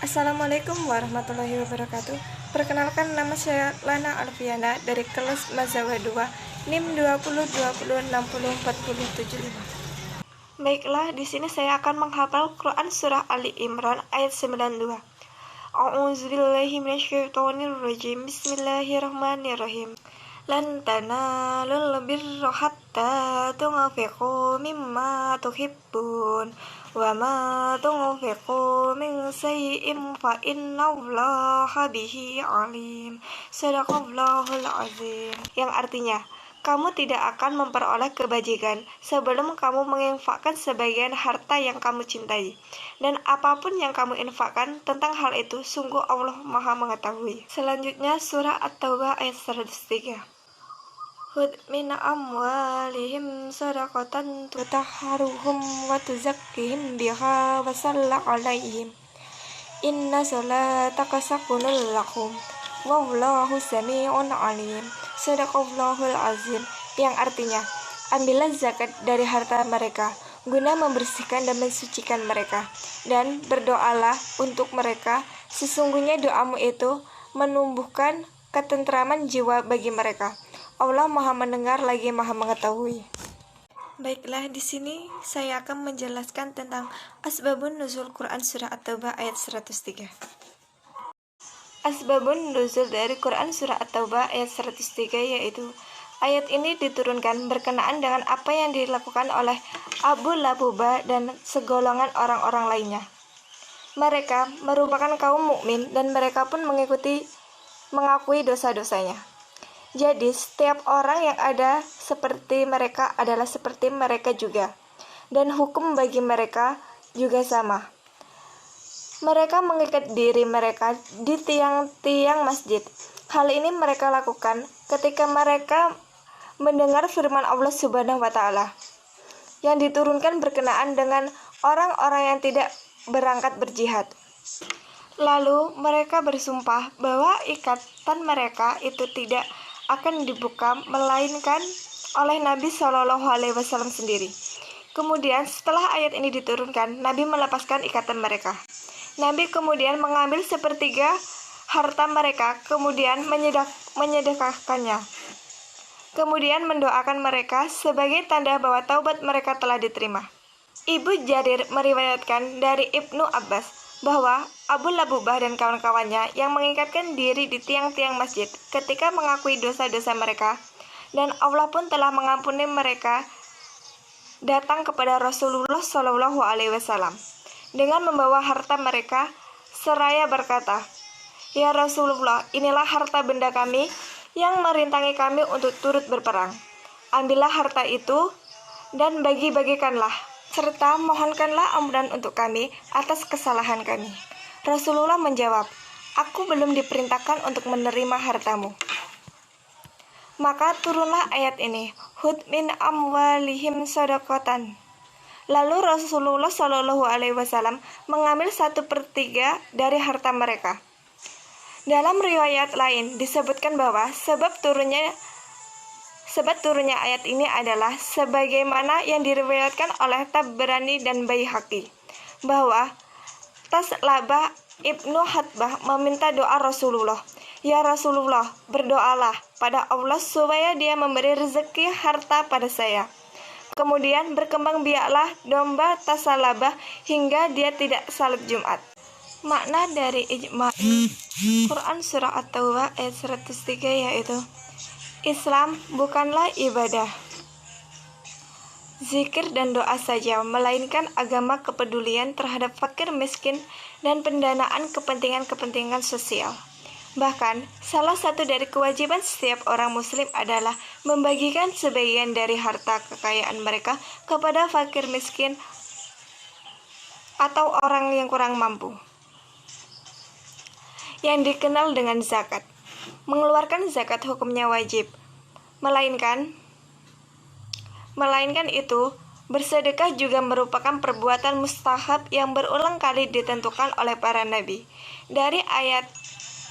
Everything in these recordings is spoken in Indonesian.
Assalamualaikum warahmatullahi wabarakatuh. Perkenalkan, nama saya Lana Alfiana dari kelas Mazawa 2, NIM 2020604075. Baiklah, di sini saya akan menghafal Quran surah Ali Imran ayat 92. A'udzubillahi minasyaitonirrajim. Bismillahirrahmanirrahim. Lan tanalul birra hatta tunfiqu mimma tuhibbun wa ma tunfiqu min shay'in fa innallaha bihi alim. Shadaqallahul azim. Yang artinya, kamu tidak akan memperoleh kebajikan sebelum kamu menginfakkan sebagian harta yang kamu cintai. Dan apapun yang kamu infakkan tentang hal itu, sungguh Allah Maha mengetahui. Selanjutnya surah At-Taubah ayat 103. Khudh min amwalihim shadaqatan tutahharuhum wa tuzakkihim biha wa shalli 'alaihim. Inna sholataka sakunul lakum wallahu sami'un alim. Shadaqallahul azim. Yang artinya, ambillah zakat dari harta mereka guna membersihkan dan mensucikan mereka, dan berdoalah untuk mereka, sesungguhnya doamu itu menumbuhkan ketentraman jiwa bagi mereka. Allah Maha mendengar lagi Maha mengetahui. Baiklah, di sini saya akan menjelaskan tentang asbabun nuzul Quran surah At-Taubah ayat 103. Asbabun nuzul dari Quran surah At-Taubah ayat 103 yaitu ayat ini diturunkan berkenaan dengan apa yang dilakukan oleh Abu Labubah dan segolongan orang-orang lainnya. Mereka merupakan kaum mukmin dan mereka pun mengakui dosa-dosanya. Jadi setiap orang yang ada seperti mereka adalah seperti mereka juga, dan hukum bagi mereka juga sama. Mereka mengikat diri mereka di tiang-tiang masjid. Hal ini mereka lakukan ketika mereka mendengar firman Allah Subhanahu wa Ta'ala yang diturunkan berkenaan dengan orang-orang yang tidak berangkat berjihad. Lalu mereka bersumpah bahwa ikatan mereka itu tidak akan dibuka melainkan oleh Nabi Shallallahu Alaihi Wasallam sendiri. Kemudian setelah ayat ini diturunkan, Nabi melepaskan ikatan mereka. Nabi kemudian mengambil sepertiga harta mereka, kemudian menyedekahkannya. Kemudian mendoakan mereka sebagai tanda bahwa taubat mereka telah diterima. Ibu Jarir meriwayatkan dari Ibnu Abbas bahwa Abu Labubah dan kawan-kawannya yang mengikatkan diri di tiang-tiang masjid ketika mengakui dosa-dosa mereka, dan Allah pun telah mengampuni mereka, datang kepada Rasulullah Shallallahu Alaihi Wasallam dengan membawa harta mereka seraya berkata, "Ya Rasulullah, inilah harta benda kami yang merintangi kami untuk turut berperang. Ambillah harta itu dan bagi-bagikanlah, serta mohonkanlah ampunan untuk kami atas kesalahan kami." Rasulullah menjawab, "Aku belum diperintahkan untuk menerima hartamu." Maka turunlah ayat ini, "Khudh min amwalihim shadaqatan." Lalu Rasulullah Shallallahu Alaihi Wasallam mengambil 1/3 dari harta mereka. Dalam riwayat lain disebutkan bahwa sebab turunnya ayat ini adalah sebagaimana yang diriwayatkan oleh Tabrani dan Baihaqi, bahwa Taslabah Ibnu Hatbah meminta doa Rasulullah, "Ya Rasulullah, berdoalah pada Allah supaya dia memberi rezeki harta pada saya." Kemudian berkembang biaklah domba Taslabah hingga dia tidak salat Jumat. Makna dari ijma Quran surah At-Taubah ayat 103 yaitu, Islam bukanlah ibadah, zikir dan doa saja, melainkan agama kepedulian terhadap fakir miskin dan pendanaan kepentingan-kepentingan sosial. Bahkan, salah satu dari kewajiban setiap orang muslim adalah membagikan sebagian dari harta kekayaan mereka kepada fakir miskin atau orang yang kurang mampu, yang dikenal dengan zakat. Mengeluarkan zakat hukumnya wajib, melainkan itu bersedekah juga merupakan perbuatan mustahab yang berulang kali ditentukan oleh para nabi. Dari ayat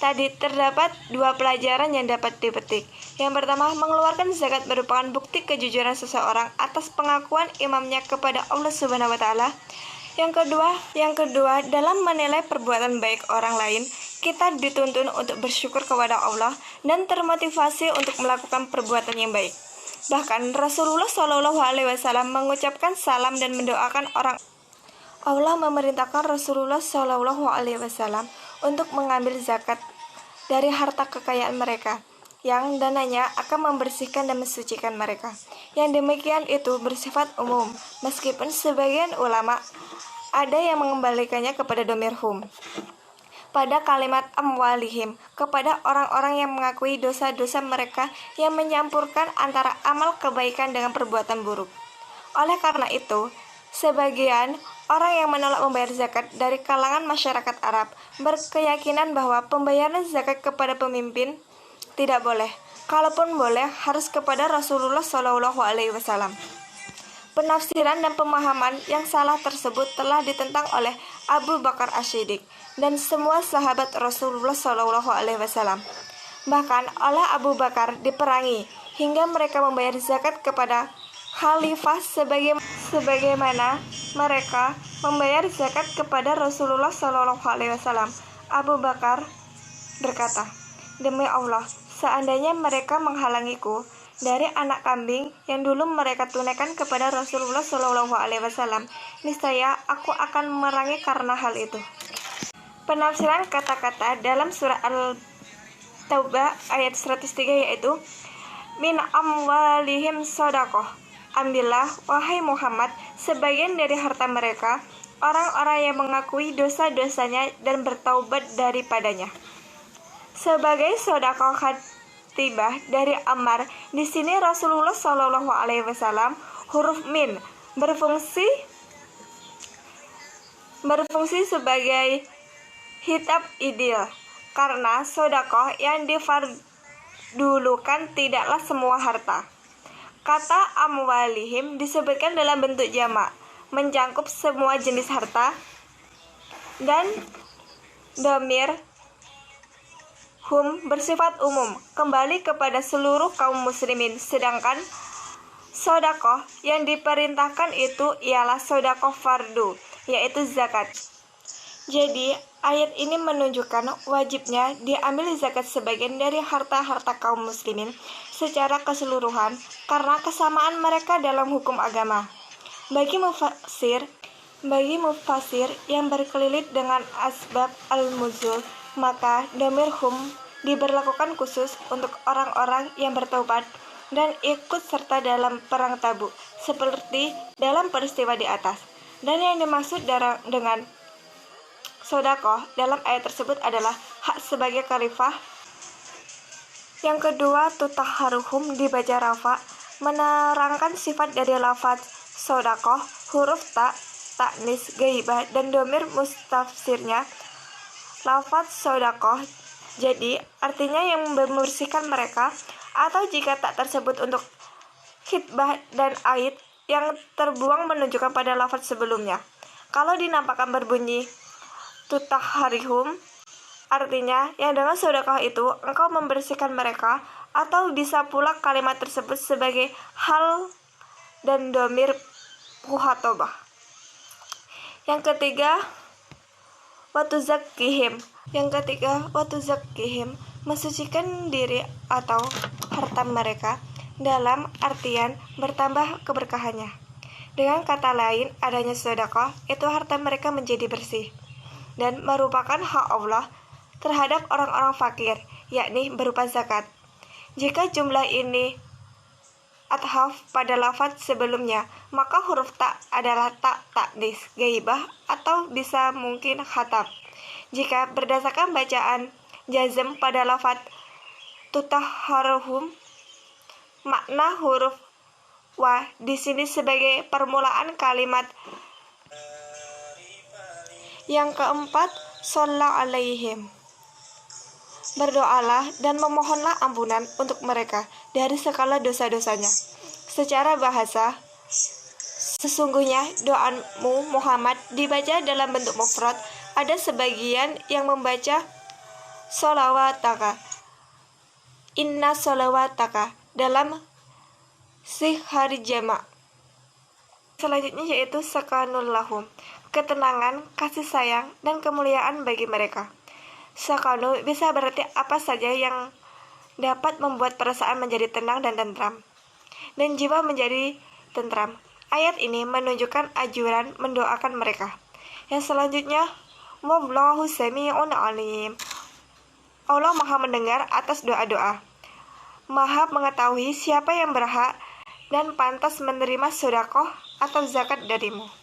tadi terdapat 2 pelajaran yang dapat dipetik. Yang pertama, mengeluarkan zakat merupakan bukti kejujuran seseorang atas pengakuan imannya kepada Allah Subhanahu wa Ta'ala. Yang kedua, dalam menilai perbuatan baik orang lain, kita dituntun untuk bersyukur kepada Allah dan termotivasi untuk melakukan perbuatan yang baik. Bahkan Rasulullah Shallallahu Alaihi Wasallam mengucapkan salam dan mendoakan orang. Allah memerintahkan Rasulullah Shallallahu Alaihi Wasallam untuk mengambil zakat dari harta kekayaan mereka, yang dananya akan membersihkan dan mensucikan mereka. Yang demikian itu bersifat umum, meskipun sebagian ulama ada yang mengembalikannya kepada dhamir hum pada kalimat amwalihim, kepada orang-orang yang mengakui dosa-dosa mereka yang menyampurkan antara amal kebaikan dengan perbuatan buruk. Oleh karena itu, sebagian orang yang menolak membayar zakat dari kalangan masyarakat Arab berkeyakinan bahwa pembayaran zakat kepada pemimpin tidak boleh. Kalaupun boleh, harus kepada Rasulullah Shallallahu Alaihi Wasallam. Penafsiran dan pemahaman yang salah tersebut telah ditentang oleh Abu Bakar As-Siddiq dan semua sahabat Rasulullah Shallallahu Alaihi Wasallam. Bahkan oleh Abu Bakar diperangi hingga mereka membayar zakat kepada khalifah sebagaimana mereka membayar zakat kepada Rasulullah Shallallahu Alaihi Wasallam. Abu Bakar berkata, "Demi Allah, seandainya mereka menghalangiku dari anak kambing yang dulu mereka tunaikan kepada Rasulullah Shallallahu Alaihi Wasallam, niscaya aku akan memerangi karena hal itu." Penafsiran kata-kata dalam surah Al-Taubah ayat 103 yaitu min amwalihim shadaqah. Ambillah, wahai Muhammad, sebagian dari harta mereka, orang-orang yang mengakui dosa-dosanya dan bertaubat daripadanya. Sebagai sedekah khatibah dari Ammar, di sini Rasulullah Shallallahu Alaihi Wasallam huruf min berfungsi sebagai hitab idil, karena sedekah yang difardulukan tidaklah semua harta. Kata amwalihim disebutkan dalam bentuk jamak, mencakup semua jenis harta, dan dhamir hum bersifat umum, kembali kepada seluruh kaum muslimin, sedangkan sedekah yang diperintahkan itu ialah sedekah fardu, yaitu zakat. Jadi, ayat ini menunjukkan wajibnya diambil zakat sebagian dari harta-harta kaum muslimin secara keseluruhan karena kesamaan mereka dalam hukum agama. Bagi mufasir yang berkelilit dengan asbab al-nuzul, maka dhamir hum diberlakukan khusus untuk orang-orang yang bertaubat dan ikut serta dalam perang Tabuk, seperti dalam peristiwa di atas. Dan yang dimaksud dengan sedekah dalam ayat tersebut adalah hak sebagai khalifah. Yang kedua, tutahharuhum dibaca rafa, menerangkan sifat dari lafaz sedekah, huruf ta, taknis, ghaibah, dan dhamir mustafsirnya lafaz sedekah. Jadi, artinya yang membersihkan mereka, atau jika tak tersebut untuk khitbah dan aid yang terbuang menunjukkan pada lafaz sebelumnya. Kalau dinampakkan berbunyi tutahharihum, artinya yang dengan sedekah itu engkau membersihkan mereka, atau bisa pula kalimat tersebut sebagai hal dan dhamir muhatabah. Yang ketiga, watuzakkihim. Mensucikan diri atau harta mereka dalam artian bertambah keberkahannya. Dengan kata lain, adanya sedekah itu harta mereka menjadi bersih dan merupakan hak Allah terhadap orang-orang fakir, yakni berupa zakat. Jika jumlah ini athaf pada lafaz sebelumnya, maka huruf ta adalah ta taknis, ghaibah, atau bisa mungkin khatab. Jika berdasarkan bacaan jazm pada lafaz tutahharuhum, makna huruf wa di sini sebagai permulaan kalimat. Yang keempat, shalla alaihim. Berdoalah dan memohonlah ampunan untuk mereka dari segala dosa-dosanya. Secara bahasa, sesungguhnya doamu Muhammad dibaca dalam bentuk mufrad. Ada sebagian yang membaca sholawataka, inna sholawataka dalam sihar jamak. Selanjutnya yaitu sakanul lahum. ketenangan, kasih sayang, dan kemuliaan bagi mereka. Sakanu bisa berarti apa saja yang dapat membuat perasaan menjadi tenang dan tentram, dan jiwa menjadi tentram. Ayat ini menunjukkan anjuran mendoakan mereka. Yang selanjutnya, Wallahu sami'un alim. Allah Maha mendengar atas doa-doa, Maha mengetahui siapa yang berhak dan pantas menerima sedekah atau zakat darimu.